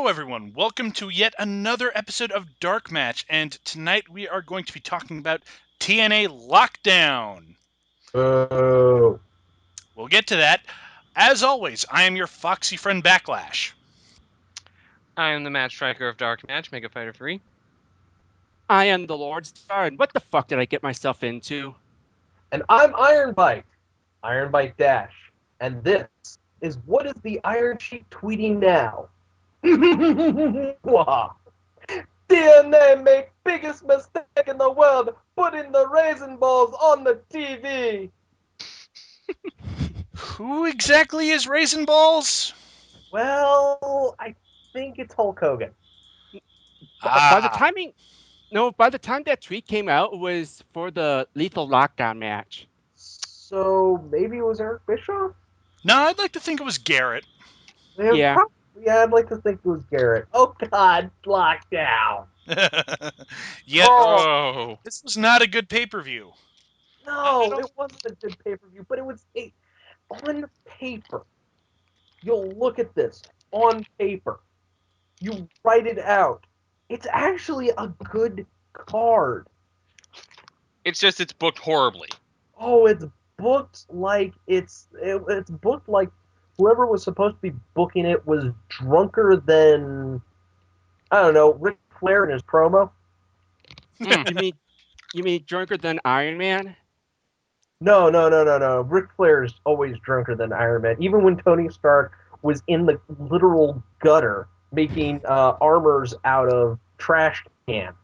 Hello, everyone. Welcome to yet another episode of DarkMatch, and tonight we are going to be talking about TNA Lockdown. Oh, We'll get to that. As always, I am your foxy friend Backlash. I am the match striker of Dark Match, Mega Fighter 3. I am the Lord Star, and what the fuck did I get myself into? and I'm Iron Bite, Iron Bite Dash, and this is what is the Iron Sheik tweeting now? Wah. DNA make biggest mistake in the world, putting the raisin balls on the TV. Who exactly is Raisin Balls? Well, I think it's Hulk Hogan. By the Ah, timing, no, by the time that tweet came out, it was for the Lethal Lockdown match. So maybe it was Eric Bischoff. no, I'd like to think it was Garrett. Yeah, Yeah, I'd like to think it was Garrett. Oh God, lockdown. Yet, Oh Oh. this was not a good pay-per-view. I no, don't... it wasn't a good pay per view, but it was on paper. You'll look at this on paper. You write it out. It's actually a good card. It's booked horribly. Oh, it's booked like it's booked like whoever was supposed to be booking it was drunker than I don't know Ric Flair in his promo. you mean you mean drunker than Iron Man? No. Ric Flair is always drunker than Iron Man. Even when Tony Stark was in the literal gutter making armors out of trash cans,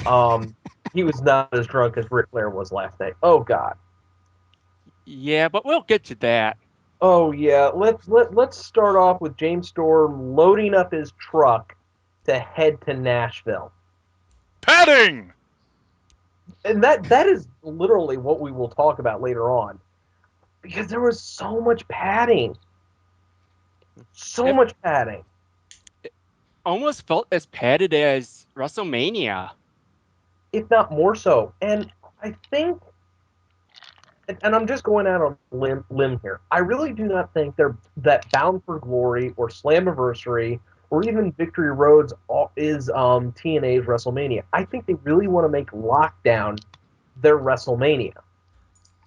um, he was not as drunk as Ric Flair was last night. Oh God. Yeah, but we'll get to that. Oh yeah. Let's start off with James Storm loading up his truck to head to Nashville, Padding! and that is literally what we will talk about later on because there was so much padding, so It much padding. almost felt as padded as WrestleMania. If not more so. And I think, and I'm just going out on a limb here. I really do not think that Bound for Glory or Slammiversary or even Victory Roads is TNA's WrestleMania. I think they really want to make Lockdown their WrestleMania.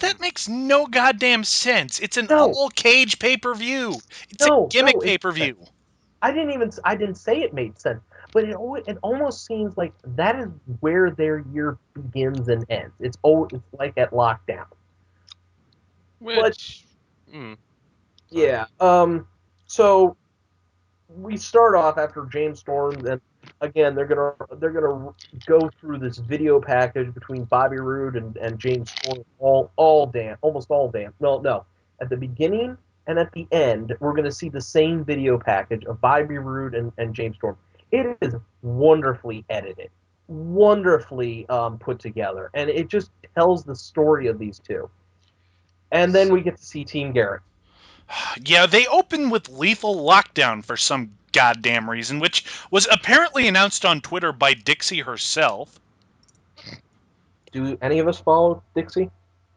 That makes no goddamn sense. It's an No, all-cage pay-per-view. It's a no, gimmick it pay-per-view. I didn't say it made sense, but it almost seems like that is where their year begins and ends. It's like at Lockdown. But Which. Sorry. yeah. So we start off after James Storm, and again they're gonna go through this video package between Bobby Roode and James Storm all damn almost all damn no at the beginning and at the end we're gonna see the same video package of Bobby Roode and James Storm. It is wonderfully edited, wonderfully put together, and it just tells the story of these two. And then we get to see Team Garrett. Yeah, they open with Lethal Lockdown for some goddamn reason, which was apparently announced on Twitter by Dixie herself. Do any of us follow Dixie?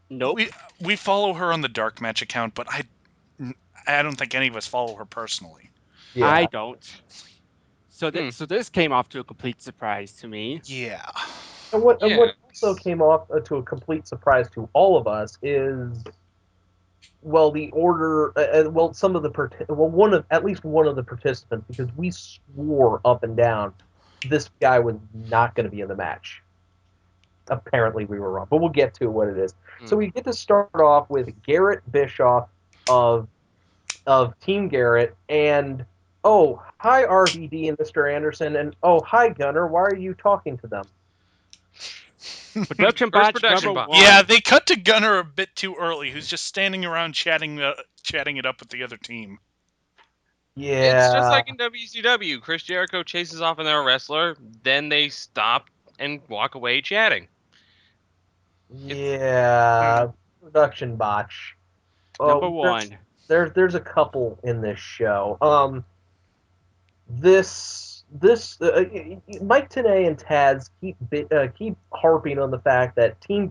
Nope, We follow her on the Dark Match account, but I don't think any of us follow her personally. I Yeah. don't. So Hmm. so this came off to a complete surprise to me. Yeah. And what also Yes. came off to a complete surprise to all of us is well the order well some of the well one of at least one of the participants because we swore up and down this guy was not going to be in the match. Apparently we were wrong, but we'll get to what it is. So Hmm. we get to start off with Garrett Bischoff of Team Garrett and oh hi RVD and Mr. Anderson and oh hi Gunner, why are you talking to them? Production First botch production number bot. Yeah, one. they cut to Gunner a bit too early, who's just standing around chatting it up with the other team. It's just Yeah. like in WCW. Chris Jericho chases off another wrestler, then they stop and walk away chatting. It's. Yeah, production botch. Number Oh, one. there's a couple in this show. This Mike Tenay and Taz keep harping on the fact that Team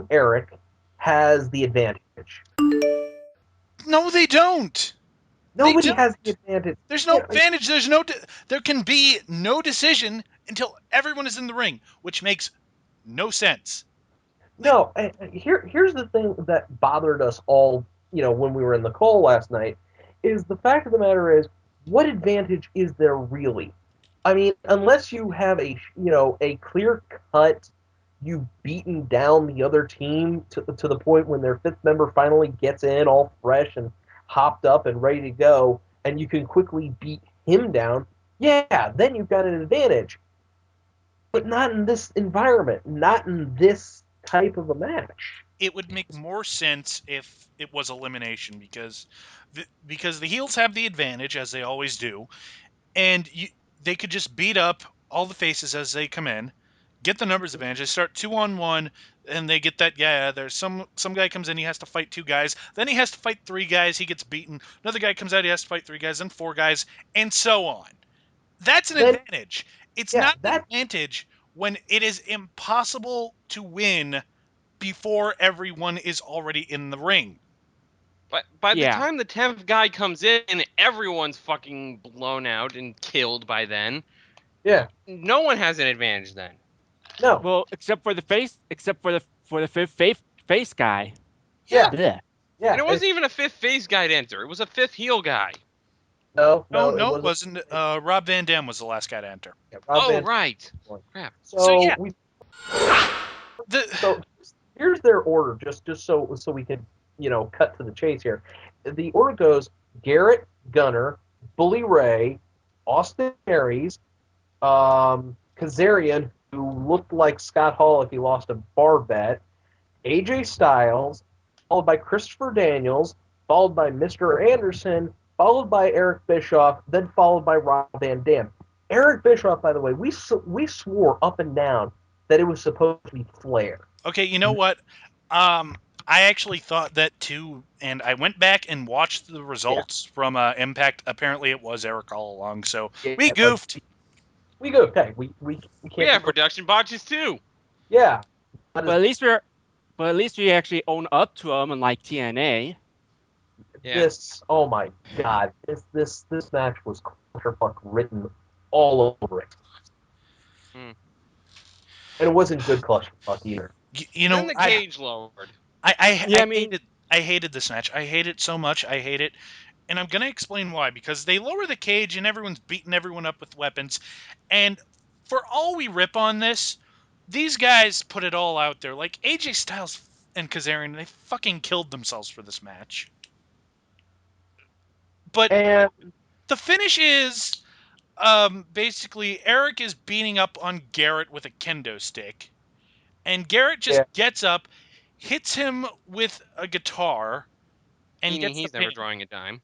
Eric has the advantage. No, they don't. Nobody don't. has the advantage. There's no Yeah, advantage. There can be no decision until everyone is in the ring, which makes no sense. no, here's the thing that bothered us all, when we were in the call last night, is the fact of the matter is, what advantage is there really? I mean, unless you have a clear cut, you've beaten down the other team to the point when their fifth member finally gets in all fresh and hopped up and ready to go, and you can quickly beat him down, yeah, then you've got an advantage. But not in this environment, not in this type of a match. It would make more sense if it was elimination because the heels have the advantage as they always do, and they could just beat up all the faces as they come in, get the numbers advantage. They start 2-on-1, and they get that. Yeah, there's some guy comes in, he has to fight two guys, then he has to fight three guys, he gets beaten. Another guy comes out, he has to fight three guys, then four guys, and so on. That's an Then, advantage. It's yeah, not an advantage when it is impossible to win before everyone is already in the ring. But by the Yeah. time the 10th guy comes in, everyone's fucking blown out and killed by then. yeah, No one has an advantage then. no, Well, except for the fifth face guy. Yeah. yeah, Blech. yeah. And it wasn't even a fifth face guy to enter. It was a fifth heel guy. No, No, no, it no, it wasn't. wasn't. Rob Van Dam was the last guy to enter. Yeah, Rob Oh, Van. right. Crap. So So yeah, we the so here's their order, just so we can cut to the chase here. The order goes: Garrett, Gunner, Bully Ray, Austin Aries, Kazarian, who looked like Scott Hall if he lost a bar bet, AJ Styles, followed by Christopher Daniels, followed by Mr. Anderson, followed by Eric Bischoff, then followed by Rob Van Dam. Eric Bischoff, by the way, we swore up and down that it was supposed to be Flair. okay, you know what? I actually thought that too, and I went back and watched the Yeah, results from Impact. Apparently, it was Eric all along. So yeah, we goofed. we go. Okay, we We can't. have production botches too. Yeah, that But is at least we actually own up to them, unlike TNA. Yeah. this. Oh my God, this match was clusterfuck written all over it, Hmm. and it wasn't good clusterfuck either. You Then know, the cage lowered. Yeah, I I mean, hated this match. I hate it so much. I hate it, and I'm gonna explain why. Because they lower the cage and everyone's beating everyone up with weapons, and for all we rip on this, these guys put it all out there. Like AJ Styles and Kazarian, they fucking killed themselves for this match. But And the finish is basically Eric is beating up on Garrett with a kendo stick, and Garrett just yeah, gets up, hits him with a guitar, and Meaning gets the he's never pin. drawing a dime.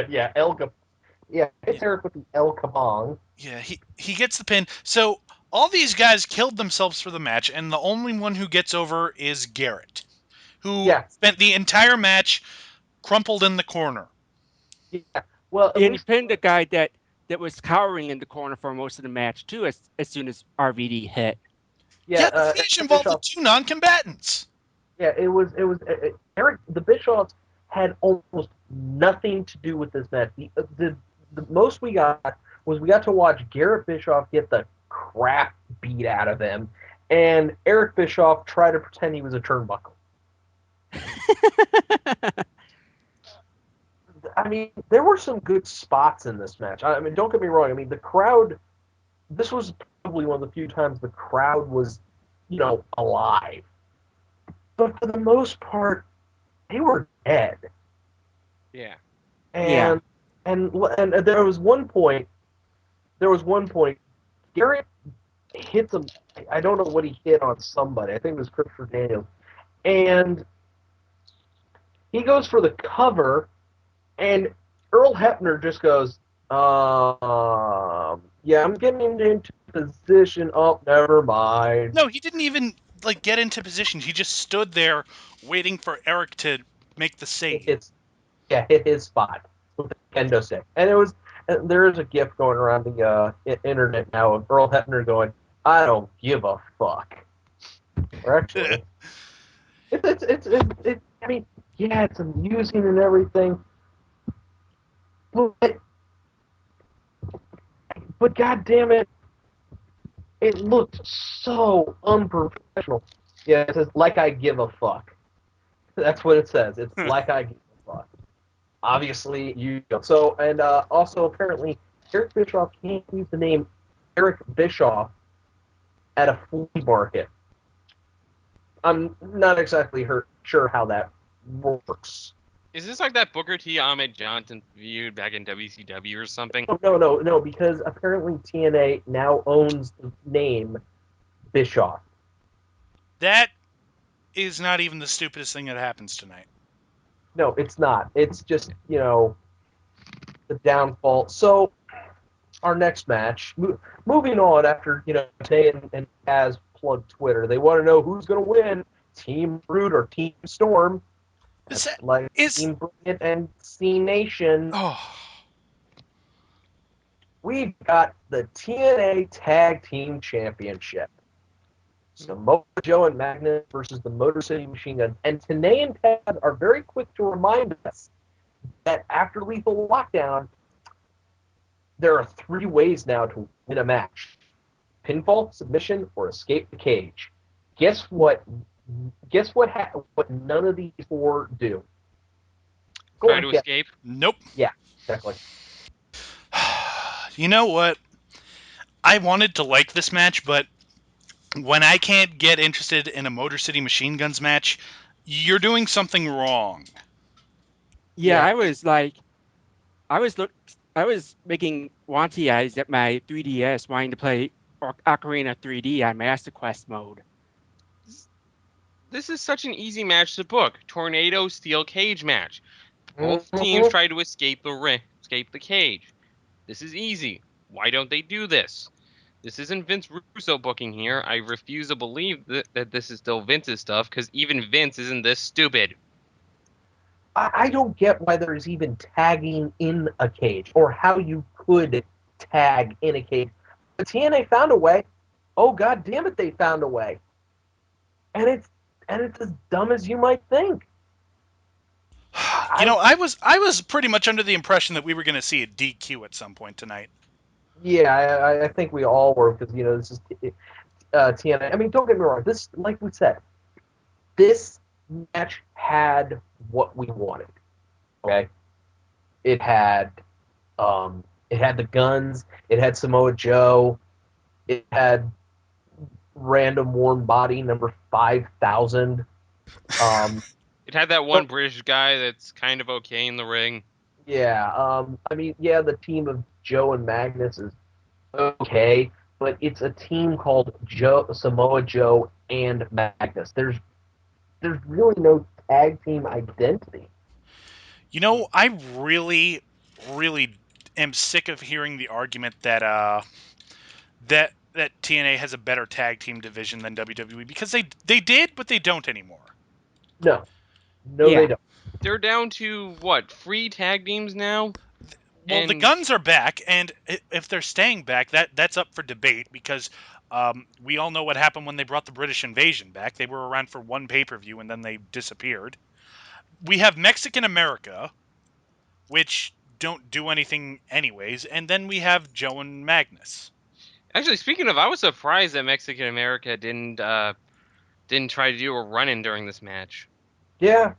yeah, yeah, it's Yeah, Eric with the El Kabong. yeah, he gets the pin. So all these guys killed themselves for the match, and the only one who gets over is Garrett, who Yeah, spent the entire match crumpled in the corner. yeah. Well, at and he least pinned the guy that was cowering in the corner for most of the match too. As soon as RVD hit. yeah, Yeah, the finish Eric involved the Bischoff. two non-combatants. Yeah, it was Eric. The Bischoffs had almost nothing to do with this match. The most we got was we got to watch Garrett Bischoff get the crap beat out of him, and Eric Bischoff try to pretend he was a turnbuckle. I mean, there were some good spots in this match. I mean, don't get me wrong. I mean, the crowd. This was probably one of the few times the crowd was, alive. But for the most part, they were dead. Yeah. Yeah. And and there was one point. There was one point. Garrett hit some. I don't know what he hit on somebody. I think it was Christopher Daniels, and he goes for the cover, and Earl Hebner just goes, yeah, I'm getting into position. Oh, never mind. No, he didn't even like get into position. He just stood there waiting for Eric to make the It save. hits, yeah, hit his spot with the kendo stick, and it was. And there is a gif going around the internet now of Earl Hebner going, "I don't give a fuck." Or actually, I mean, yeah, it's amusing and everything, but god damn it, it looked so unprofessional. Yeah, it says like I give a fuck. That's what it says. It's like I give a fuck. Obviously, you know. So, and also apparently, Eric Bischoff can't use the name Eric Bischoff at a flea market. I'm not exactly sure how that works. Is this like that Booker T. Ahmed Johnson feud back in WCW or something? No, because apparently TNA now owns the name Bischoff. That is not even the stupidest thing that happens tonight. No, it's not. It's just, the downfall. So, our next match, moving on after, Tay and Kaz plugged Twitter, they want to know who's going to win, Team Root or Team Storm. Is That's that like is Team Brilliant and C Nation. oh We've got the TNA Tag Team Championship. Samoa Joe and Magnus versus the Motor City Machine Guns. And Tenay and Taz are very quick to remind us that after Lethal Lockdown, there are 3 ways now to win a match: pinfall, submission, or escape the cage. Guess what? What none of these 4 do? Go Try and to guess. escape. nope. Yeah, exactly. You know what? I wanted to like this match, but when I can't get interested in a Motor City Machine Guns match, you're doing something wrong. Yeah, Yeah. I was look, I was making wanty eyes at my 3DS, wanting to play Ocarina 3D on Master Quest mode. This is such an easy match to book. Tornado steel cage match. Both teams Mm-hmm. try to escape escape the cage. This is easy. Why don't they do this? This isn't Vince Russo booking here. I refuse to believe that this is still Vince's stuff because even Vince isn't this stupid. I don't get why there's even tagging in a cage or how you could tag in a cage. But TNA found a way. Oh god damn it, they found a way. And it's as dumb as you might think. You I know, I was pretty much under the impression that we were going to see a DQ at some point tonight. Yeah, I think we all were because this is TNA. I mean, don't get me wrong. This, like we said, this match had what we wanted. Okay, it had it had the guns. It had Samoa Joe. It had random warm body number 5,000. Um, It had that one but British guy that's kind of okay in the ring. yeah, I mean, yeah, the team of Joe and Magnus is okay, but it's a team called Samoa Joe and Magnus. There's really no tag team identity. You know, I really, really am sick of hearing the argument that that TNA has a better tag team division than WWE because they did, but they don't anymore. No, no, they Yeah, don't. They're down to what, free tag teams now? Well, the And guns are back, and if they're staying back, that's up for debate because we all know what happened when they brought the British Invasion back. They were around for one pay-per-view and then they disappeared. We have Mexican America, which don't do anything anyways, and then we have Joe and Magnus. actually, speaking of, I was surprised that Mexican America didn't try to do a run-in during this match. Yeah,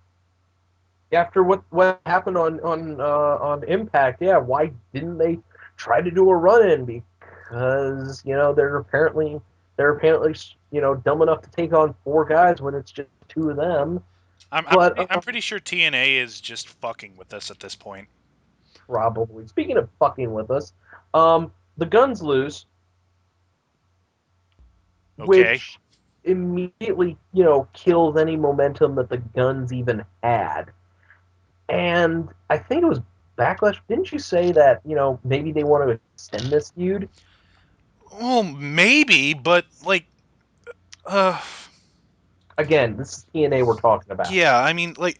after what happened on Impact, yeah, why didn't they try to do a run in? Because they're apparently dumb enough to take on 4 guys when it's just 2 of them. But I'm pretty sure TNA is just fucking with us at this point. probably, speaking of fucking with us, the Guns lose, Okay. which immediately kills any momentum that the Guns even had. And I think it was Backlash. Didn't you say that maybe they want to extend this feud? Well, maybe, but like, uh, Again, this is TNA we're talking about. yeah. I mean, like,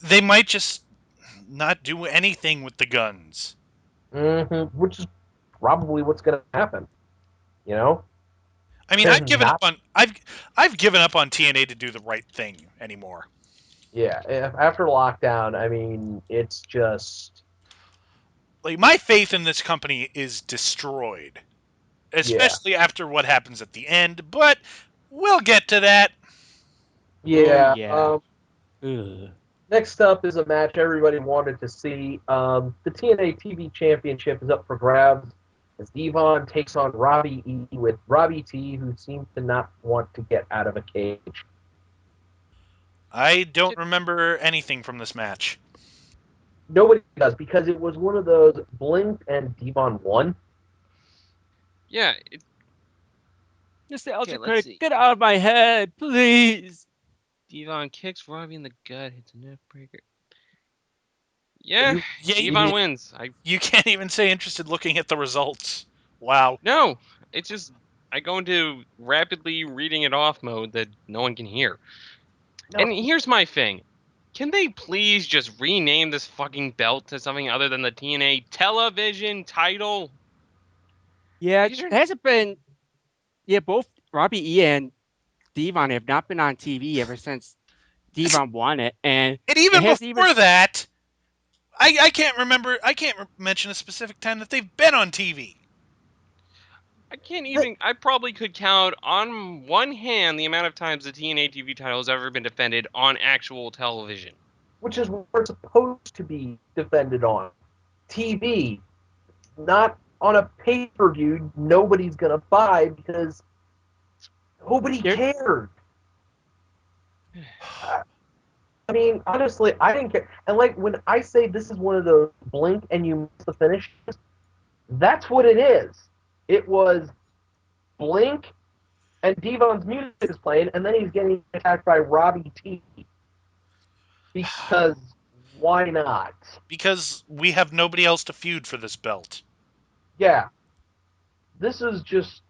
they might just not do anything with the guns. Which is probably what's going to happen. You know, I mean, they're not. I've given up on TNA to do the right thing anymore. Yeah, after lockdown, I mean, it's just like my faith in this company is destroyed, Yeah. especially after what happens at the end. But we'll get to that. Oh Yeah. yeah. Ugh. Next up is a match everybody wanted to see. The TNA TV Championship is up for grabs as Devon takes on Robbie E with Robbie T, who seems to not want to get out of a cage. I don't J- remember anything from this match. Nobody does because it was one of those Blink and Devon won. Yeah. Mr. Okay, Ultra let's Critic, see. get out of my head, please. Devon kicks Robbie in the gut, hits a neck breaker. Yeah, You, Yeah, Devon wins. I you can't even say interested looking at the results. Wow. No, it's just I go into rapidly reading it off mode that no one can hear. no, And here's my thing. Can they please just rename this fucking belt to something other than the TNA television title? Yeah, it These are hasn't been. Yeah, both Robbie E and Devon have not been on TV ever since Devon won it, and And it even hasn't even. before that, I can't remember. I can't mention a specific time that they've been on TV. I can't th- even I probably could count on one hand the amount of times the TNA TV title has ever been defended on actual television. which is where it's supposed to be defended on TV, not on a pay per view. Nobody's gonna buy because nobody There, cared. I mean, honestly, I didn't care. And like when I say this is one of those blink and you miss the finish, that's what it is. It was blink and Devon's music is playing, and then he's getting attacked by Robbie T. Because why not? Because we have nobody else to feud for this belt. Yeah, this is just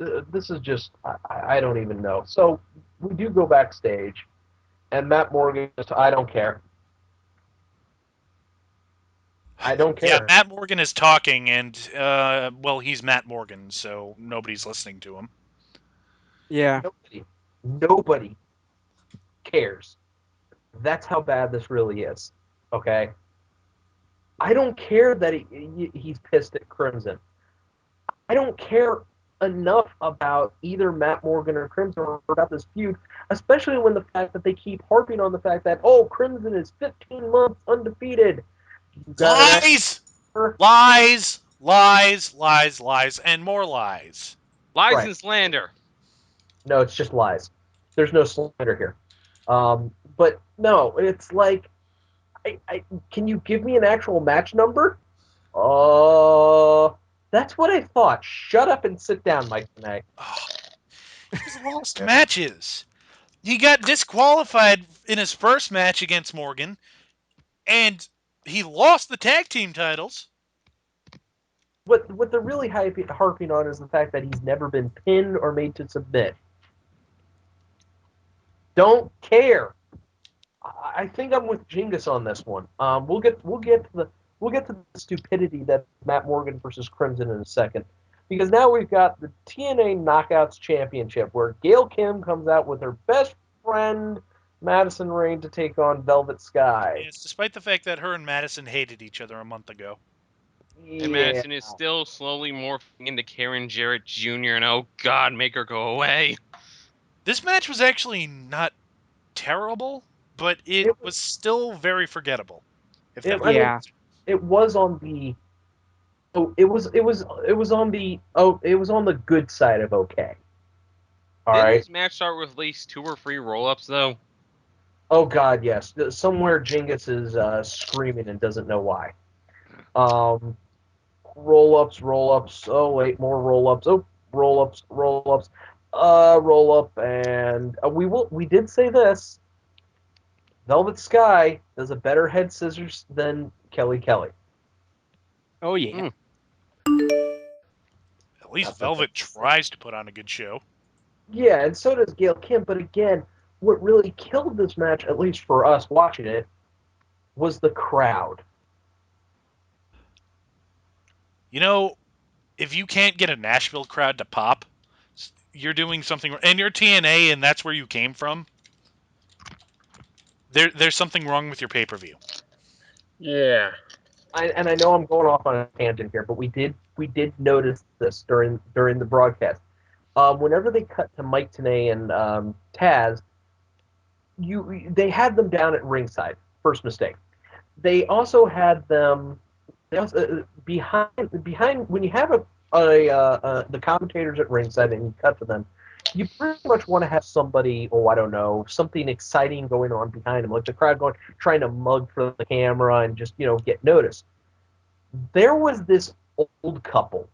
I don't even know. So we do go backstage, and Matt Morgan just I don't care. I don't Yeah, care. Matt Morgan is talking, and well, he's Matt Morgan, so nobody's listening to him. yeah, Nobody cares. That's how bad this really is. Okay, I don't care that he's pissed at Crimson. I don't care enough about either Matt Morgan or Crimson or about this feud, especially when the fact that they keep harping on the fact that Crimson is 15 months undefeated. You got an Lies, answer? lies, lies, lies, lies, and more lies. Lies Right? and slander. No, it's just lies. There's no slander here. But no, it's like, I can you give me an actual match number? Uh, that's what I thought. Shut up and sit down, Mike Tanay. Oh, he's lost matches. He got disqualified in his first match against Morgan, and he lost the tag team titles. What they're really harping on is the fact that he's never been pinned or made to submit. Don't care. I think I'm with Jingus on this one. We'll get to the stupidity that Matt Morgan versus Crimson in a second, because now we've got the TNA Knockouts Championship where Gail Kim comes out with her best friend Madison Rayne to take on Velvet Sky. Yes, despite the fact that her and Madison hated each other a month ago. And Yeah, Madison is still slowly morphing into Karen Jarrett Jr. and oh god, make her go away. This match was actually not terrible, but it it was still very forgettable. If it, that's I mean yeah. it was on the it was on the it was on the good side of okay. All Didn't right. this match start with at least 2 or 3 roll-ups though? Oh God, yes. Somewhere Jingus is screaming and doesn't know why. Um, roll ups, roll ups. Oh wait, more roll ups. Oh, roll ups, roll ups. Roll up, and we did say this. Velvet Sky does a better head scissors than Kelly Kelly. Oh yeah. Mm. at least Not that Velvet that's tries to put on a good show. yeah, and so does Gail Kim. But again, what really killed this match, at least for us watching it, was the crowd. You know, if you can't get a Nashville crowd to pop, you're doing something. And you're TNA, and that's where you came from. There's something wrong with your pay per view. Yeah. and I know I'm going off on a tangent here, but we did notice this during the broadcast. Whenever they cut to Mike Tenay and Taz, they had them down at ringside. First mistake. They also had them behind when you have the commentators at ringside and you cut to them. You pretty much want to have somebody, I don't know, something exciting going on behind them, like the crowd going trying to mug for the camera and just get noticed. There was this old couple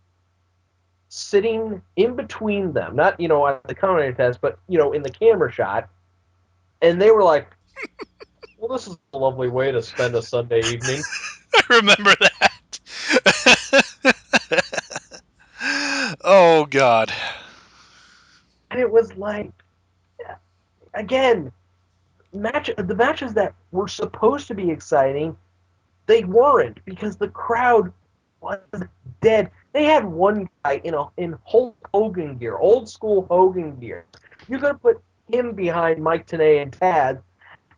sitting in between them, not on the commentator test, but in the camera shot, and they were like, "Well, this is a lovely way to spend a Sunday evening." I remember that. Oh God. And it was like, again, the matches that were supposed to be exciting, they weren't because the crowd was dead. They had one guy in Hulk Hogan gear, old school Hogan gear. You could have put him behind Mike Tenay and Taz,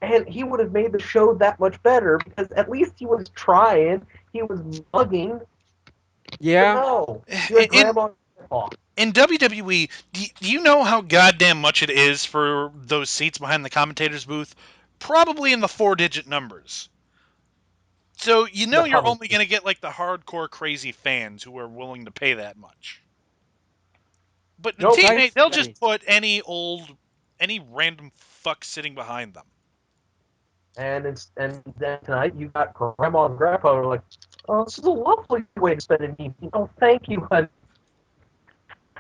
and he would have made the show that much better because at least he was trying. He was mugging. But Yeah. no, you had In Grandma and Grandpa. in WWE, do you know how goddamn much it is for those seats behind the commentator's booth? Probably in the four-digit numbers. So No, you're probably. only going to get like the hardcore crazy fans who are willing to pay that much. But the Nope. TNA, they'll Precisely. just put any random fuck sitting behind them. And then tonight you got Grandma and Grandpa who are like, "Oh, this is a lovely way to spend an evening. Oh, thank you, honey,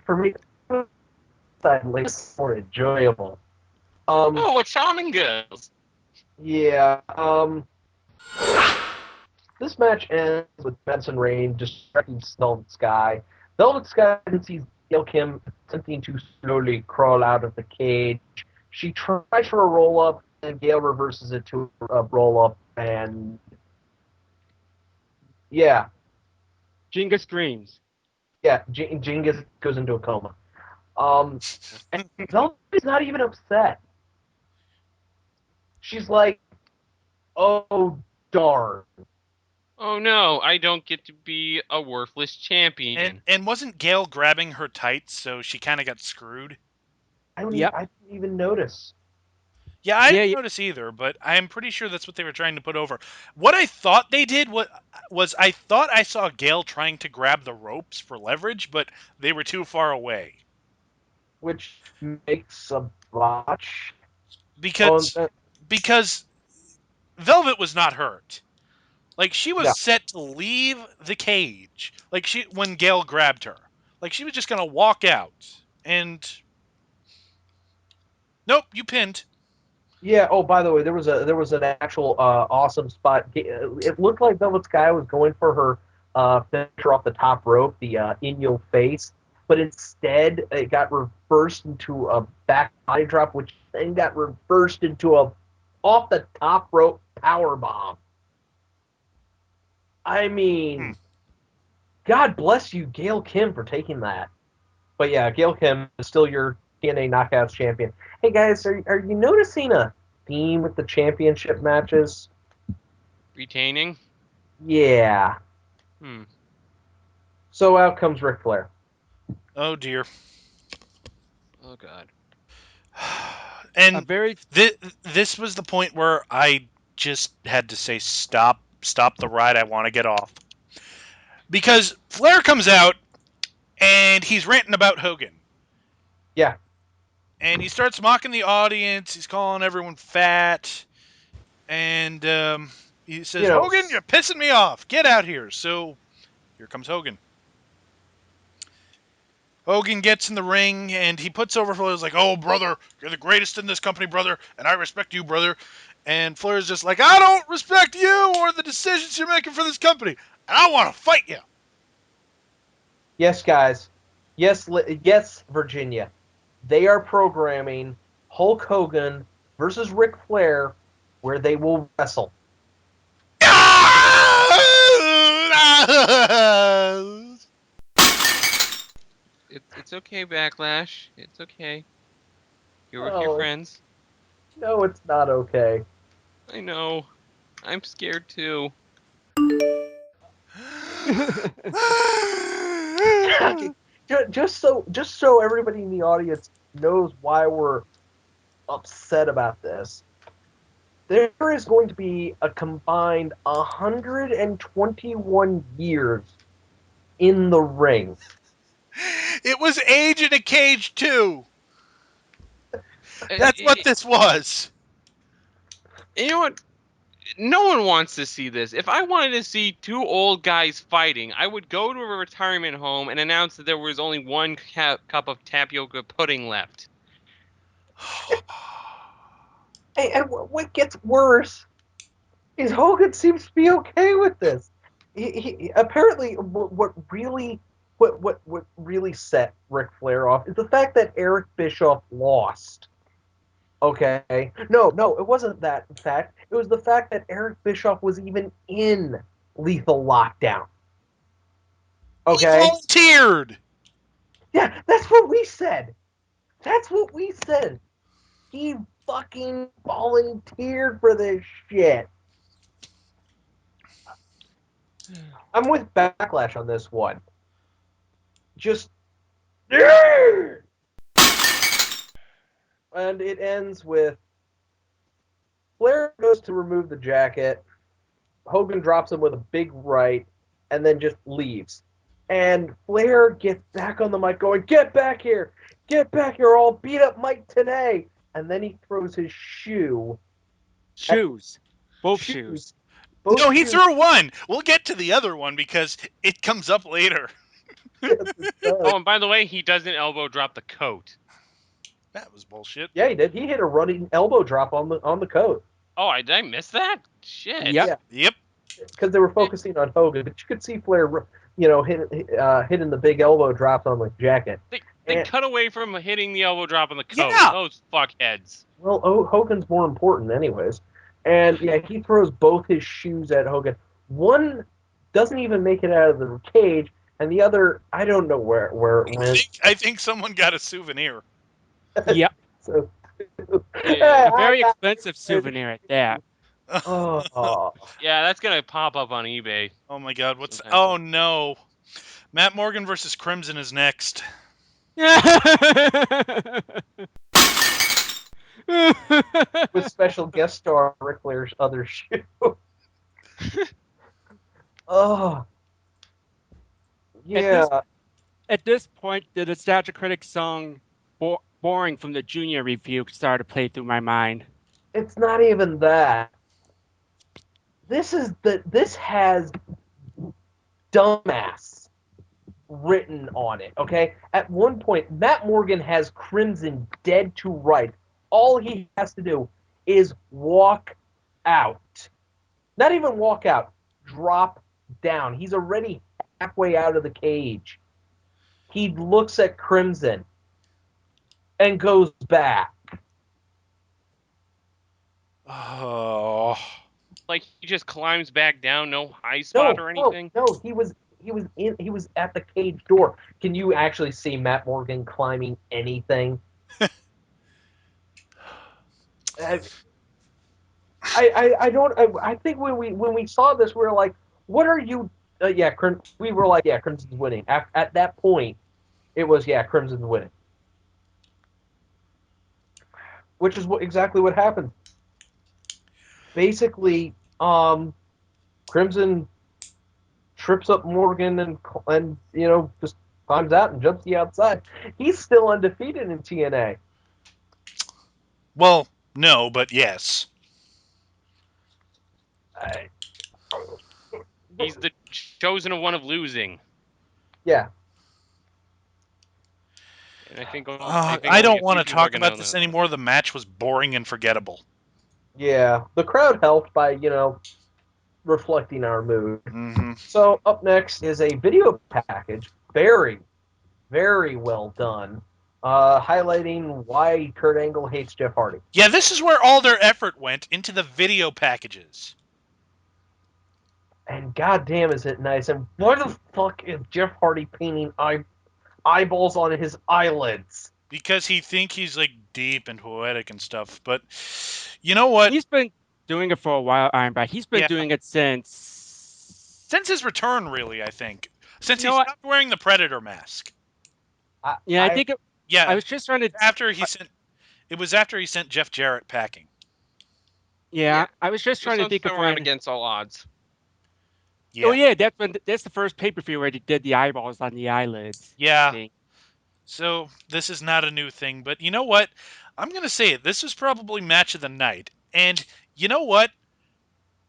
for me. It's more enjoyable." Um, Oh, what charming girls! yeah. This match ends with Benson Rain distracting Velvet Sky. Velvet Sky sees Gail Kim attempting to slowly crawl out of the cage. She tries for a roll up, and Gail reverses it to a roll up, and yeah, Jenga streams. yeah, Jingus goes into a coma. And Velvet's not even upset. She's like, "Oh darn." Oh no, I don't get to be a worthless And champion. and wasn't Gail grabbing her tights, so she kind of got screwed? Yep. I didn't even notice. Yeah, I Yeah, didn't yeah. notice either, but I'm pretty sure that's what they were trying to put over. What I thought they did was I thought I saw Gail trying to grab the ropes for leverage, but they were too far away. Which makes a botch. Oh, Because because Velvet was not hurt. Like she was no. set to leave the cage. Like she when Gail grabbed her. Like she was just gonna walk out. And nope, you pinned. Yeah. Oh, by the way, there was an actual awesome spot. It looked like Velvet Sky was going for her finisher off the top rope, the in your face, but instead it got reversed into a back body drop, which then got reversed into a off the top rope power bomb. I Hmm. mean, God bless you, Gail Kim, for taking that. But yeah, Gail Kim is still your TNA Knockouts champion. Hey guys, are you noticing a theme with the championship matches? Retaining? Yeah. Hmm. So out comes Ric Flair. Oh dear. Oh god. A And very this was the point where I just had to say stop the ride. I want to get off. Because Flair comes out and he's ranting about Hogan. Yeah. And he starts mocking the audience. He's calling everyone fat. And he You says, know, Hogan, you're pissing me off. Get out here. So here comes Hogan. Hogan gets in the ring and he puts over Flair. He's like, "Oh, brother, you're the greatest in this company, brother, and I respect you, brother." And Flair's just like, "I don't respect you or the decisions you're making for this company, and I want to fight you." yes, guys. Yes, yes, Virginia. They are programming Hulk Hogan versus Ric Flair, where they will wrestle. It's okay, Backlash. It's okay. You're with your Oh friends. no, it's not okay. I know. I'm scared too. just so everybody in the audience knows why we're upset about this. There is going to be a combined 121 years in the ring. It was age in a cage too. Uh, That's what this was. You know what? No one wants to see this. If I wanted to see two old guys fighting, I would go to a retirement home and announce that there was only one cup of tapioca pudding left. Hey, and what gets worse is Hogan seems to be okay with this. He apparently what really set Ric Flair off is the fact that Eric Bischoff lost. Okay, no, it wasn't that. In fact, it was the fact that Eric Bischoff was even in Lethal Lockdown. He Okay, volunteered. yeah, that's what we said. That's what we said. He fucking volunteered for this shit. I'm with Backlash on this one. Just and it ends with Flair goes to remove the jacket. Hogan drops him with a big right and then just leaves. And Flair gets back on the mic going, get back here, or I'll beat up Mike today. And then he throws his shoe. Shoes. Both shoes. Both No, he shoes. threw one. We'll get to the other one because it comes up later. Yes, it does. Oh, and by the way, he doesn't elbow drop the coat. That was bullshit. Yeah, he did. He hit a running elbow drop on the coat. Oh, did I miss that? Shit. Yep. Yeah, Yep. because they were focusing on Hogan, but you could see Flair, hitting the big elbow drops on the jacket. They And- cut away from hitting the elbow drop on the coat. Yeah. Those fuckheads. Well, Hogan's more important, anyways. And yeah, he throws both his shoes at Hogan. One doesn't even make it out of the cage, and the other, I don't know where it went. I think someone got a souvenir. Yep. So, Yeah. A very expensive souvenir at that. oh, Yeah, that's gonna pop up on eBay. Oh my God! What's? Sometime. Oh no! Matt Morgan versus Crimson is next. with special guest star Ric Flair's other shoe. Oh, yeah. At this point, the Nostalgia Critic song Boring from the Junior review started to play through my mind. It's not even that. This has dumbass written on it, okay? At one point, Matt Morgan has Crimson dead to right. All he has to do is walk out. Not even walk out, drop down. He's already halfway out of the cage. He looks at Crimson and goes back. Oh. Like he just climbs back down, no high spot or anything. No, he was at the cage door. Can you actually see Matt Morgan climbing anything? I don't. I think when we saw this, we were like, "What are you?" We were like, "Yeah, Crimson's winning." At that point, it was Crimson's winning, which is exactly what happened. Basically, Crimson trips up Morgan and just climbs out and jumps the outside. He's still undefeated in TNA. Well, no, but yes. He's the chosen one of losing. Yeah. And I think I don't want to few people are talk gonna about know this that. anymore. The match was boring and forgettable. Yeah. The crowd helped by, reflecting our mood. Mm-hmm. So up next is a video package. Very, very well done. Highlighting why Kurt Angle hates Jeff Hardy. Yeah, this is where all their effort went into the video packages. And goddamn is it nice. And why the fuck is Jeff Hardy painting eyeballs on his eyelids? Because he's like deep and poetic and stuff. But you know what? He's been doing it for a while, Ironback. He's been Yeah. doing it since Since his return, really, I think. Since he No, stopped wearing the Predator mask. yeah, I think I Yeah, was just trying to. after he sent it was after he sent Jeff Jarrett packing. Yeah, I was just Just trying to don't think of throw around when. against all odds. Oh Yeah. yeah, that's the first pay-per-view where they did the eyeballs on the eyelids. Yeah. Thing. So this is not a new thing, but you know what? I'm gonna say it. This was probably match of the night. And you know what?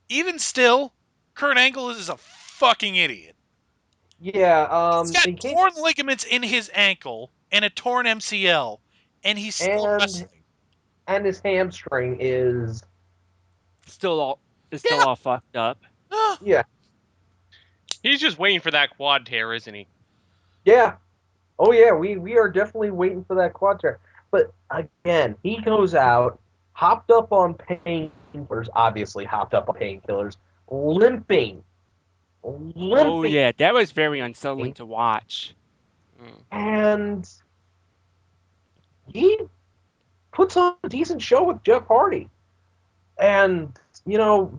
Even still, Kurt Angle is a fucking idiot. Yeah, He's got in case torn ligaments in his ankle and a torn MCL, and he's still and wrestling. his hamstring is Still all it's still Yeah. all fucked up. yeah, He's just waiting for that quad tear, isn't he? yeah. Oh yeah, we are definitely waiting for that quad tear. But again, he goes out, hopped up on painkillers, obviously hopped up on painkillers, limping, Oh limping, yeah, that was very unsettling to watch. Mm. and he puts on a decent show with Jeff Hardy. And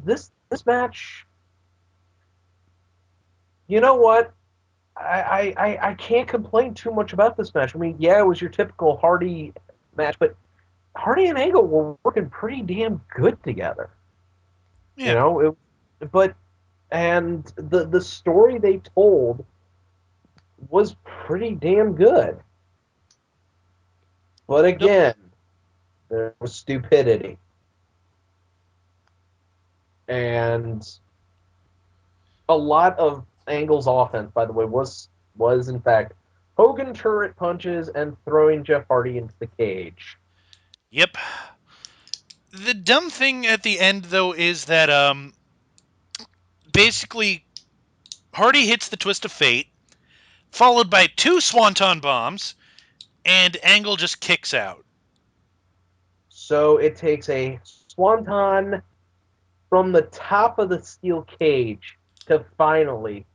this match, you know what? I can't complain too much about this match. I mean, yeah, it was your typical Hardy match, but Hardy and Angle were working pretty damn good together. You Yeah. know, but and the story they told was pretty damn good. But Nope. again, there was stupidity. And a lot of Angle's offense, by the way, was in fact Hogan turret punches and throwing Jeff Hardy into the cage. Yep. The dumb thing at the end though is that basically Hardy hits the twist of fate, followed by two swanton bombs, and Angle just kicks out. So it takes a swanton from the top of the steel cage to finally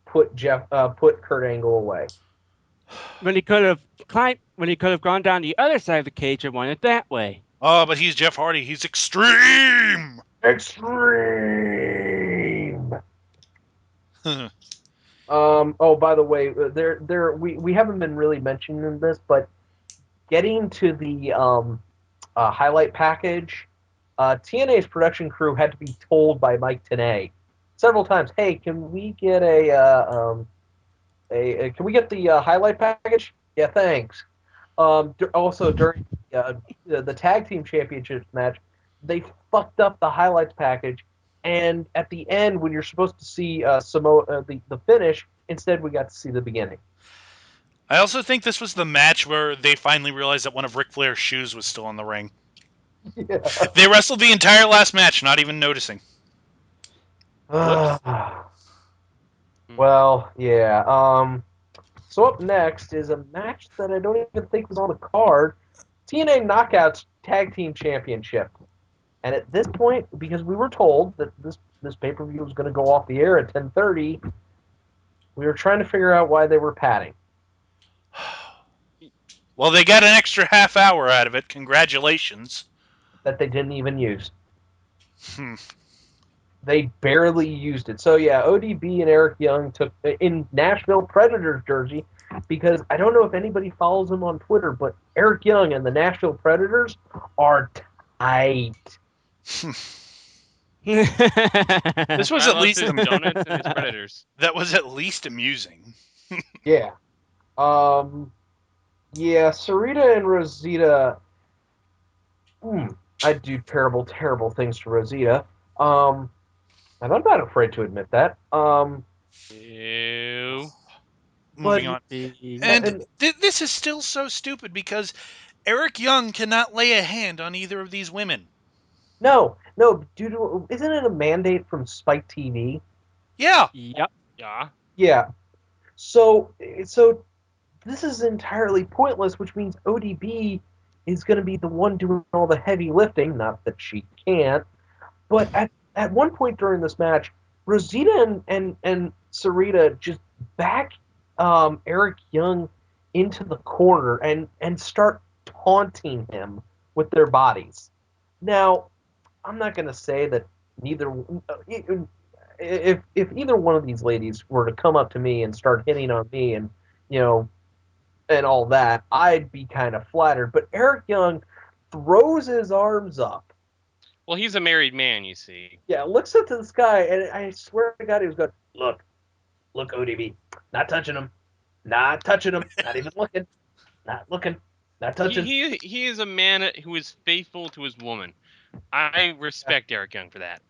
put Kurt Angle away. When he could have gone down the other side of the cage and won it that way. Oh, but he's Jeff Hardy. He's extreme. Extreme. Oh, by the way, we haven't been really mentioning this, but getting to the highlight package, TNA's production crew had to be told by Mike Tenay several times, "Hey, can we get can we get the highlight package?" Yeah, thanks. Also during the tag team championships match, they fucked up the highlights package, and at the end, when you're supposed to see the finish, instead we got to see the beginning. I also think this was the match where they finally realized that one of Ric Flair's shoes was still in the ring. Yeah. They wrestled the entire last match, not even noticing. Whoops. Well, yeah. So up next is a match that I don't even think was on the card. TNA Knockouts Tag Team Championship. And at this point, because we were told that this pay per view was going to go off the air at 10:30, we were trying to figure out why they were padding. Well, they got an extra half hour out of it. Congratulations. That they didn't even use. Hmm. They barely used it. So yeah, ODB and Eric Young took in Nashville Predators jersey because I don't know if anybody follows him on Twitter, but Eric Young and the Nashville Predators are tight. This was I at loves least his donuts and his predators. that was at least amusing. Yeah. Um. Yeah, Sarita and Rosita. I do terrible, terrible things to Rosita. Um, and I'm not afraid to admit that. Ew. But Moving on. And and this is still so stupid because Eric Young cannot lay a hand on either of these women. no, isn't it a mandate from Spike TV? Yeah. Yep. Yeah. Yeah. So this is entirely pointless, which means ODB is going to be the one doing all the heavy lifting. Not that she can't, but at one point during this match, Rosita and Sarita just back Eric Young into the corner and start taunting him with their bodies. Now, I'm not going to say that neither. if either one of these ladies were to come up to me and start hitting on me and you know and all that, I'd be kind of flattered. But Eric Young throws his arms up. Well, he's a married man, you see. Yeah, looks up to the sky, and I swear to God, he was going, look, ODB, not touching him, not touching him, not even looking, not looking, not touching. He is a man who is faithful to his woman. I respect Eric Young for that.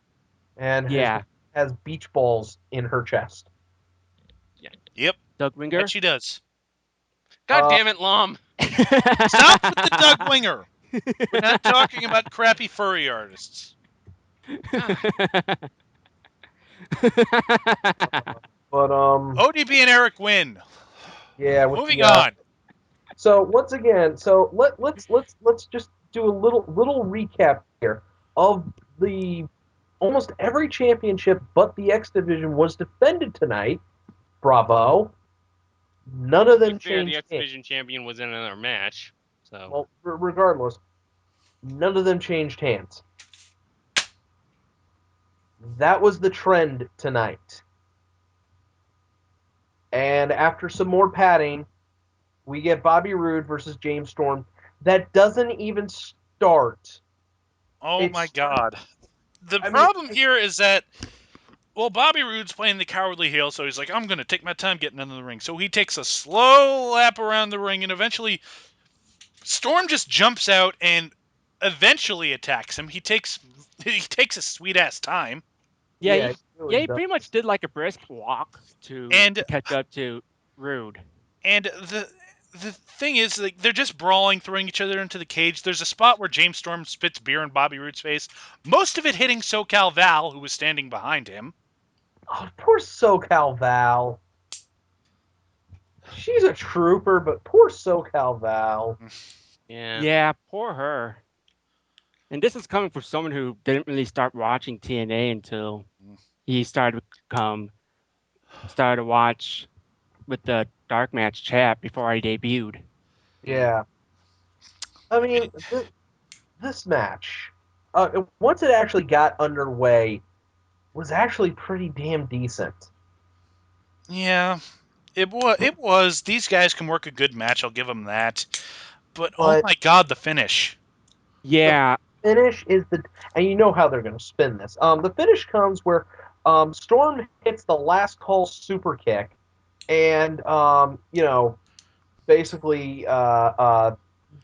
And Yeah. has beach balls in her chest. Yep, Doug that Winger. she does. God damn it, Lom. Stop with the Doug Winger. We're not talking about crappy furry artists. But ODB and Eric win. yeah, with Moving the on. So once again, so let's just do a little recap here of the almost every championship but the X division was defended tonight. Bravo. None of To be them fair, the changed X hands. Division champion was in another match. So Well, regardless, none of them changed hands. That was the trend tonight. And after some more padding, we get Bobby Roode versus James Storm. That doesn't even start. Oh my It's God. The I mean, problem here is that, well, Bobby Roode's playing the cowardly heel, so he's like, I'm going to take my time getting into the ring. So he takes a slow lap around the ring, and eventually Storm just jumps out and eventually attacks him. He takes a sweet ass time. yeah, yeah, he, it really yeah, he does. pretty much did like a brisk walk to And catch up to Rude. the thing is, like, they're just brawling, throwing each other into the cage. There's a spot where James Storm spits beer in Bobby Roode's face. Most of it hitting SoCal Val, who was standing behind him. Oh, poor SoCal Val. She's a trooper, but poor SoCal Val. yeah. Yeah, poor her. And this is coming from someone who didn't really start watching TNA until he started to watch with the DarkMatch chat before I debuted. Yeah. I mean, this match, once it actually got underway, was actually pretty damn decent. Yeah, it was. It was. These guys can work a good match. I'll give them that. But oh But my God, the finish. the Yeah, finish is and you know how they're going to spin this. The finish comes where Storm hits the last call super kick, and basically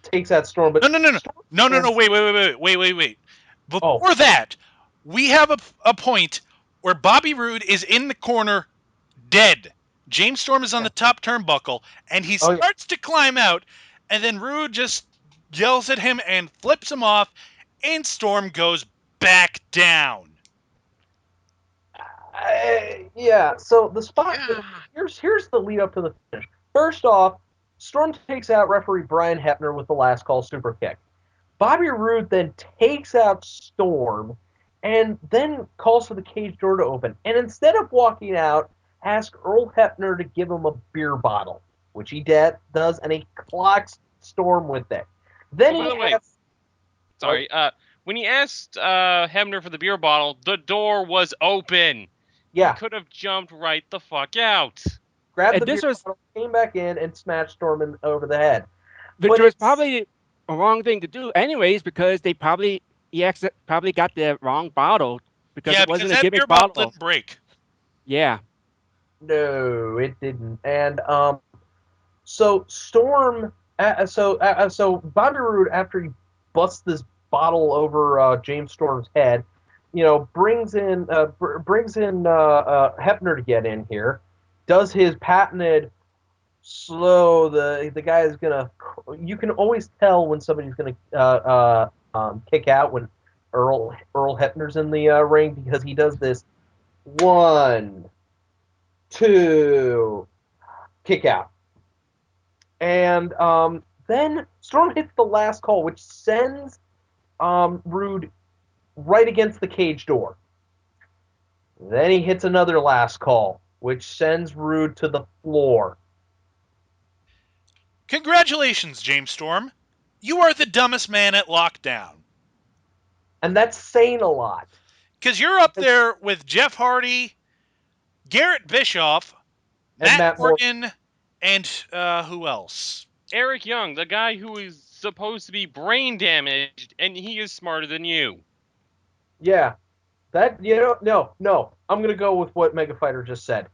takes that Storm. No, But no, no, no, Storm no, no, no. stands. Wait. Oh, Before that, we have a point where Bobby Roode is in the corner, dead. James Storm is on yeah. the top turnbuckle, and he Oh yeah. starts to climb out, and then Roode just yells at him and flips him off, and Storm goes back down. Yeah. So the spot Yeah. here's the lead up to the finish. First off, Storm takes out referee Brian Hebner with the last call super kick. Bobby Roode then takes out Storm and then calls for the cage door to open. And instead of walking out, asks Earl Hebner to give him a beer bottle, which he does, and he clocks Storm with it. Then Oh, by he the way, asks, sorry. When he asked Hebner for the beer bottle, the door was open. He yeah, could have jumped right the fuck out. grabbed and the this beer was bottle, came back in, and smashed Storm over the head. which But was it's probably a wrong thing to do, anyways, because probably got the wrong bottle because Yeah, it because wasn't a that beer gimmick bottle bottle. didn't break. Yeah, no, it didn't. And so Storm, so Bobby Roode, after he busts this bottle over James Storm's head, brings in Hebner to get in here, does his patented slow. The guy is gonna. You can always tell when somebody's gonna kick out when Earl Hebner's in the ring because he does this 1, 2 kick out. And then Storm hits the last call, which sends Rude right against the cage door. Then he hits another last call, which sends Rude to the floor. Congratulations, James Storm. You are the dumbest man at lockdown. And that's saying a lot. Because you're up there with Jeff Hardy, Garrett Bischoff, And Matt Matt Morgan. Morgan, and who else? Eric Young, the guy who is supposed to be brain damaged, and he is smarter than you. Yeah. No. I'm going to go with what Mega Fighter just said.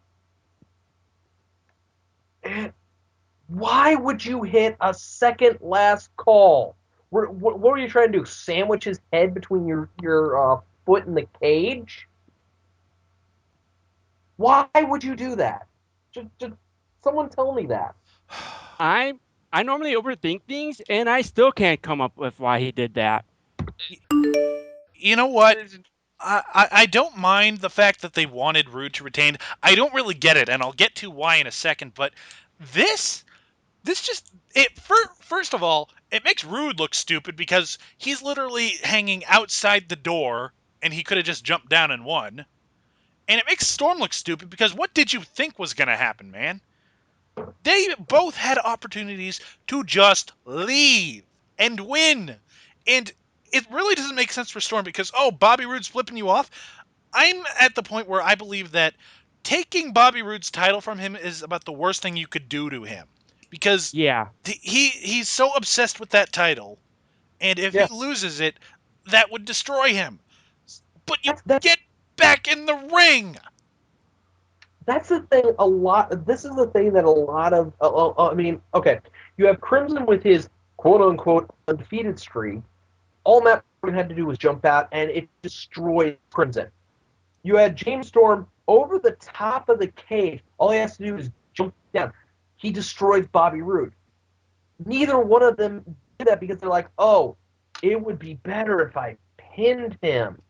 Why would you hit a second last call? What were you trying to do? Sandwich his head between your foot in the cage? Why would you do that? Just someone tell me that. I normally overthink things, and I still can't come up with why he did that. You know what? I don't mind the fact that they wanted Rude to retain. I don't really get it, and I'll get to why in a second. But this just first of all, it makes Rude look stupid because he's literally hanging outside the door, and he could have just jumped down and won. And it makes Storm look stupid because what did you think was going to happen, man? They both had opportunities to just leave and win. And it really doesn't make sense for Storm because, oh, Bobby Roode's flipping you off. I'm at the point where I believe that taking Bobby Roode's title from him is about the worst thing you could do to him because Yeah. he's so obsessed with that title. And if he Yeah. loses it, that would destroy him. But you That's get back in the ring. that's the thing. This is the thing that a lot of. I mean, okay, you have Crimson with his quote unquote undefeated streak. All Matt Morgan had to do was jump out, and it destroyed Crimson. You had James Storm over the top of the cage. All he has to do is jump down. He destroys Bobby Roode. Neither one of them did that because they're like, oh, it would be better if I pinned him.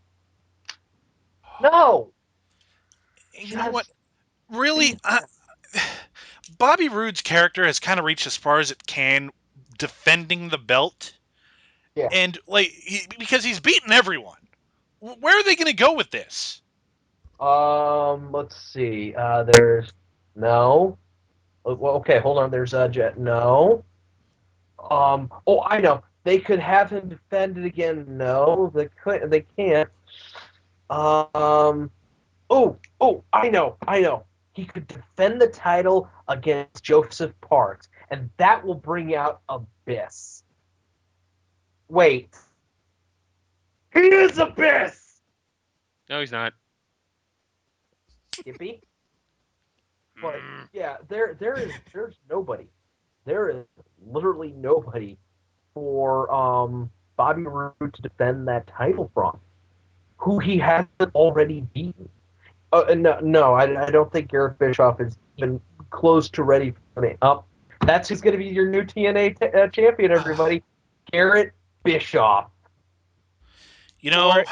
No. You know what? Just Really, beat him. Bobby Roode's character has kind of reached as far as it can defending the belt. Yeah. And, like, because he's beaten everyone. Where are they going to go with this? Let's see. There's no. Well, okay, hold on. There's Jet. No. Oh, I know. They could have him defend it again. No, they could. They can't. Um. I know. He could defend the title against Joseph Parks, and that will bring out Abyss. Wait, he is Abyss. No, he's not. Skippy. But yeah, there's nobody. There is literally nobody for Bobby Roode to defend that title from, who he hasn't already beaten. No, I don't think Garrett Bischoff is even close to ready for me. That's who's going to be your new TNA champion, everybody. Garrett Bischoff. You know,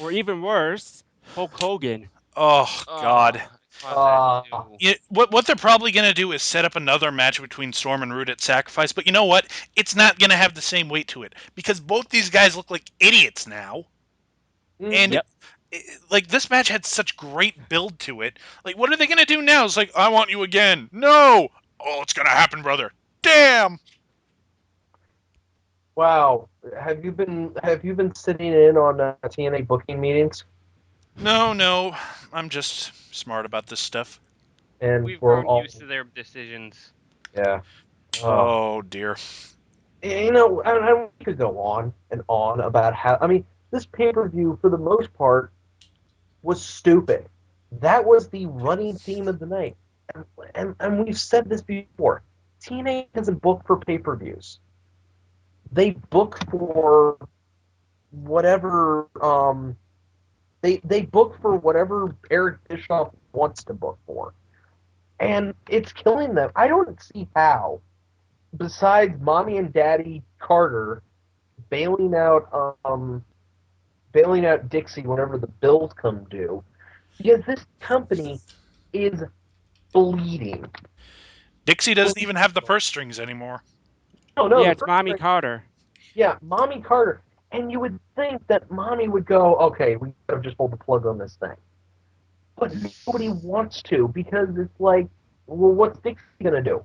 Or even worse, Hulk Hogan. oh, God. I thought that too. What they're probably going to do is set up another match between Storm and Rude at Sacrifice, but you know what? It's not going to have the same weight to it because both these guys look like idiots now. And Yep. like this match had such great build to it. Like, what are they going to do now? It's like, I want you again. No. Oh, it's going to happen, brother. Damn. Wow, have you been sitting in on TNA booking meetings? No. I'm just smart about this stuff. And We've we're grown all used to their decisions. yeah. Oh, dear. I could go on and on about how. I mean, this pay per view for the most part was stupid. That was the running theme of the night. And we've said this before. TNA doesn't book for pay per views. They book for whatever they book for whatever Eric Bischoff wants to book for. And it's killing them. I don't see how, besides Mommy and Daddy Carter bailing out bailing out Dixie whenever the bills come due, because this company is bleeding. Dixie doesn't even have the purse strings anymore. No, Yeah, the it's first Mommy thing, Carter. yeah, Mommy Carter. And you would think that Mommy would go, okay, we gotta just pull the plug on this thing. But nobody wants to because it's like, well, what's Dixie gonna do?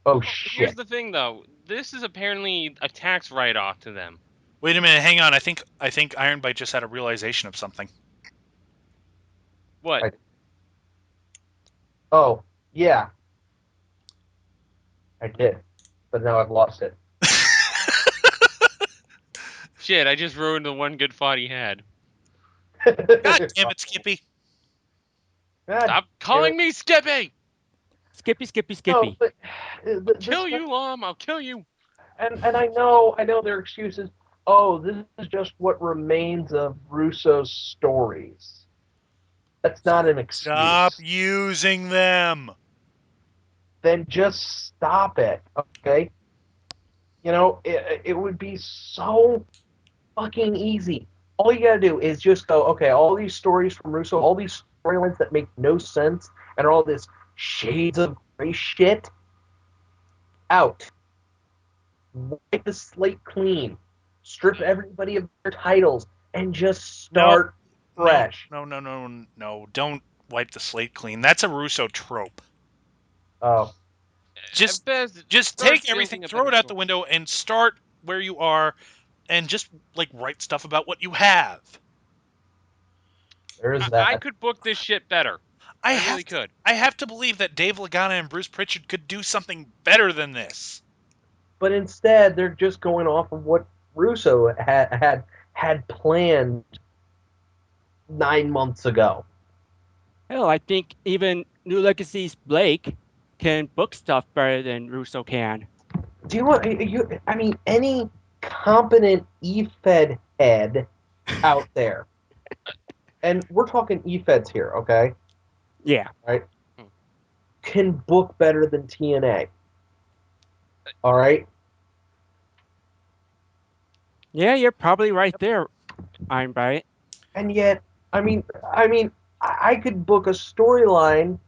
Oh Well, here's shit. the thing, though. This is apparently a tax write-off to them. Wait a minute, hang on. I think Iron Bite just had a realization of something. What? Oh, yeah, I did. But now I've lost it. Shit, I just ruined the one good thought he had. God damn it, Skippy. God Stop damn calling it. me Skippy! Skippy, Skippy, No, Skippy. but I'll this kill you, Lom. I'll kill you. and I know their excuses. Oh, this is just what remains of Russo's stories. That's not an Stop excuse. using them. Then just stop it, okay? It would be so fucking easy. All you gotta do is just go, okay, all these stories from Russo, all these storylines that make no sense, and all this shades of gray shit, out. Wipe the slate clean. Strip everybody of their titles and just No, start no, fresh. no, no, no, no. Don't wipe the slate clean. That's a Russo trope. Oh, At Just best, just start take everything, building a throw better it out the story. window, and start where you are, and just like write stuff about what you have. there is I that. could book this shit better. I I have really to could. I have to believe that Dave Lagana and Bruce Pritchard could do something better than this. But instead, they're just going off of what Russo had planned 9 months ago. Hell, I think even New Legacy's Blake can book stuff better than Russo can. Do you want you? I mean, any competent E-Fed head out there, and we're talking E-Feds here, okay? Yeah. Right? Hmm. Can book better than TNA. All right. Yeah, you're probably right there, I'm right. And yet, I could book a storyline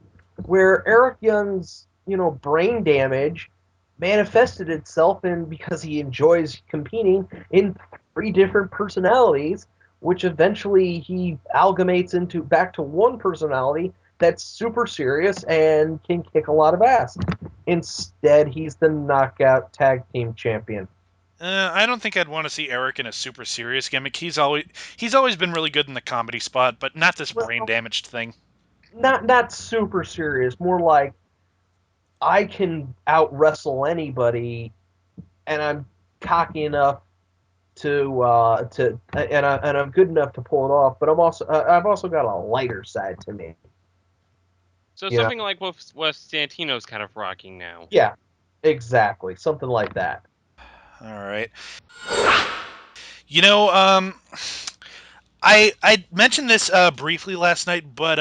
where Eric Young's, brain damage manifested itself in because he enjoys competing in three different personalities, which eventually he amalgamates into back to one personality that's super serious and can kick a lot of ass. Instead, he's the knockout tag team champion. I don't think I'd want to see Eric in a super serious gimmick. He's always been really good in the comedy spot, but not this brain Well, damaged thing. not super serious, more like I can out wrestle anybody, and I'm cocky enough and I'm good enough to pull it off. But I've also got a lighter side to me. So You know? something like what Santino's kind of rocking now. Yeah, exactly, something like that. All right. You know, I mentioned this briefly last night, but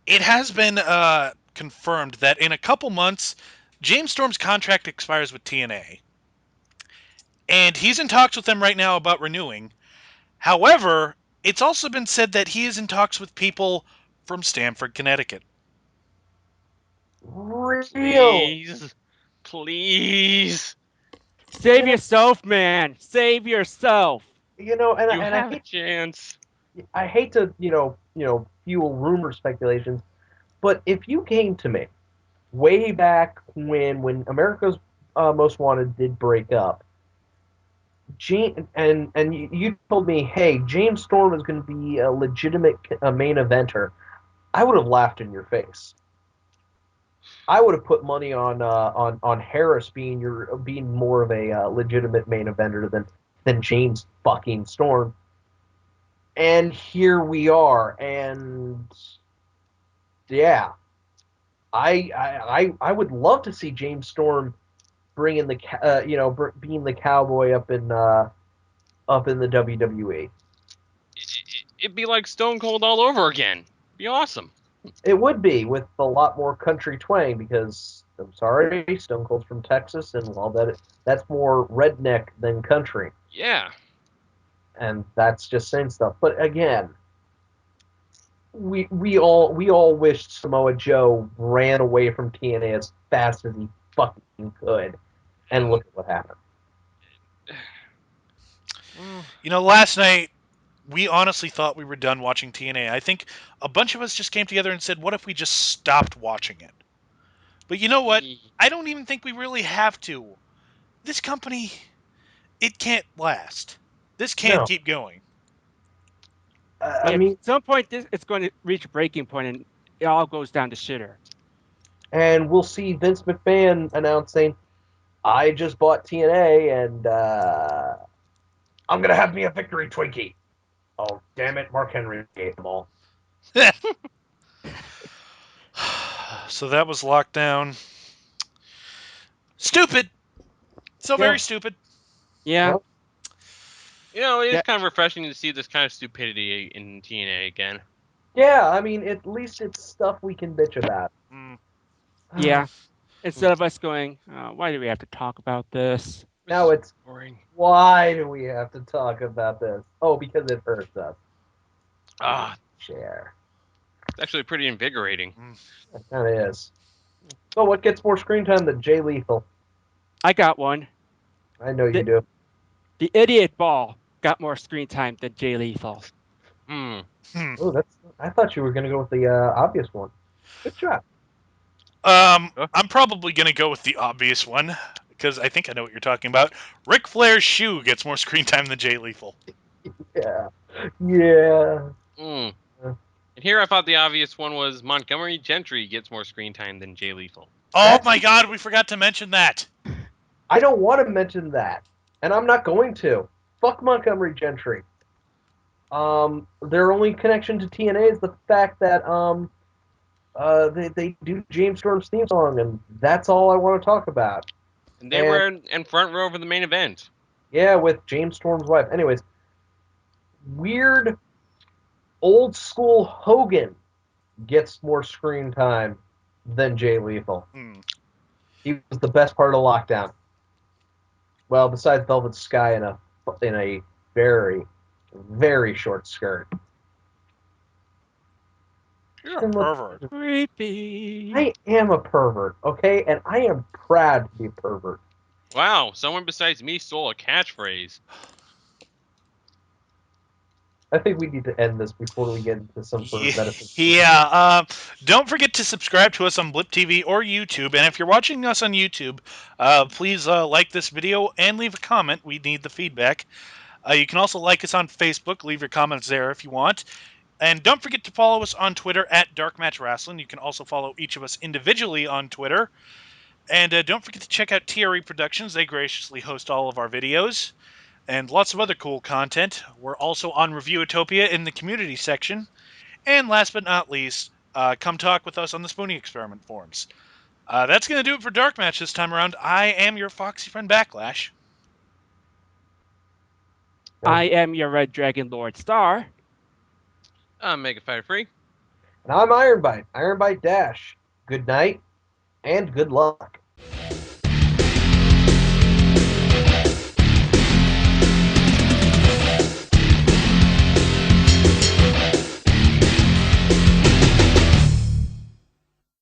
it has been confirmed that in a couple months, James Storm's contract expires with TNA, and he's in talks with them right now about renewing. However, it's also been said that he is in talks with people from Stamford, Connecticut. Real, Please. Please. you Save know, yourself, man. Save yourself. You and have a chance. I hate to fuel rumor speculations, but if you came to me way back when America's Most Wanted did break up, you told me, hey, James Storm is going to be a legitimate main eventer, I would have laughed in your face. I would have put money on Harris being more of a legitimate main eventer than James fucking Storm. And here we are, and yeah, I would love to see James Storm bringing being the cowboy up in the WWE. It'd be like Stone Cold all over again. Be awesome. It would be with a lot more country twang because I'm sorry, Stone Cold's from Texas, and while that's more redneck than country, Yeah. and that's just saying stuff. But again, we all wished Samoa Joe ran away from TNA as fast as he fucking could, and look at what happened. Well, Last night we honestly thought we were done watching TNA. I think a bunch of us just came together and said, "What if we just stopped watching it?" But you know what? I don't even think we really have to. This company it can't last. This can't No. keep going. I mean, at some point, it's going to reach a breaking point, and it all goes down to shitter. and we'll see Vince McMahon announcing, "I just bought TNA, and I'm gonna have me a victory Twinkie." Oh, damn it! Mark Henry ate them all. So that was lockdown. Stupid. So Yeah. very stupid. Yeah, Well, You know, it is Yeah. kind of refreshing to see this kind of stupidity in TNA again. yeah. I mean, at least it's stuff we can bitch about. Mm. yeah. Instead of us going, why do we have to talk about this? This Now is it's, boring. why do we have to talk about this? Oh, because it hurts us. Ah, Share. it's actually pretty invigorating. That kind of is. So, what gets more screen time than Jay Lethal? I got one. I know you The, do. the idiot ball got more screen time than Jay Lethal. Hmm. Hmm. Oh, that's. I thought you were going to go with the obvious one. Good job. I'm probably gonna go with the obvious one because I think I know what you're talking about. Ric Flair's shoe gets more screen time than Jay Lethal. Yeah. Yeah. Mm. And here I thought the obvious one was Montgomery Gentry gets more screen time than Jay Lethal. Oh That's. my God, we forgot to mention that. I don't want to mention that, and I'm not going to. Fuck Montgomery Gentry. Their only connection to TNA is the fact that they do James Storm's theme song, and that's all I want to talk about. And they And were in front row for the main event. yeah, with James Storm's wife. Anyways, weird old school Hogan gets more screen time than Jay Lethal. Hmm. He was the best part of lockdown. Well, besides Velvet Sky in a very, very short skirt. You're a pervert. Creepy. I am a pervert, okay? And I am proud to be a pervert. Wow, someone besides me stole a catchphrase. I think we need to end this before we get into some sort of metaphysical. Yeah. Don't forget to subscribe to us on Blip TV or YouTube. And if you're watching us on YouTube, please like this video and leave a comment. We need the feedback. You can also like us on Facebook. Leave your comments there if you want. And don't forget to follow us on Twitter at DarkMatch Wrestling. You can also follow each of us individually on Twitter. And don't forget to check out TRE Productions. They graciously host all of our videos and lots of other cool content. We're also on Reviewtopia in the community section. And last but not least, come talk with us on the Spoonie Experiment forums. That's going to do it for Dark Match this time around. I am your Foxy friend Backlash. I am your Red Dragon Lord Star. I'm Mega Fighter Free. And I'm Ironbite, Ironbite Dash. Good night and good luck.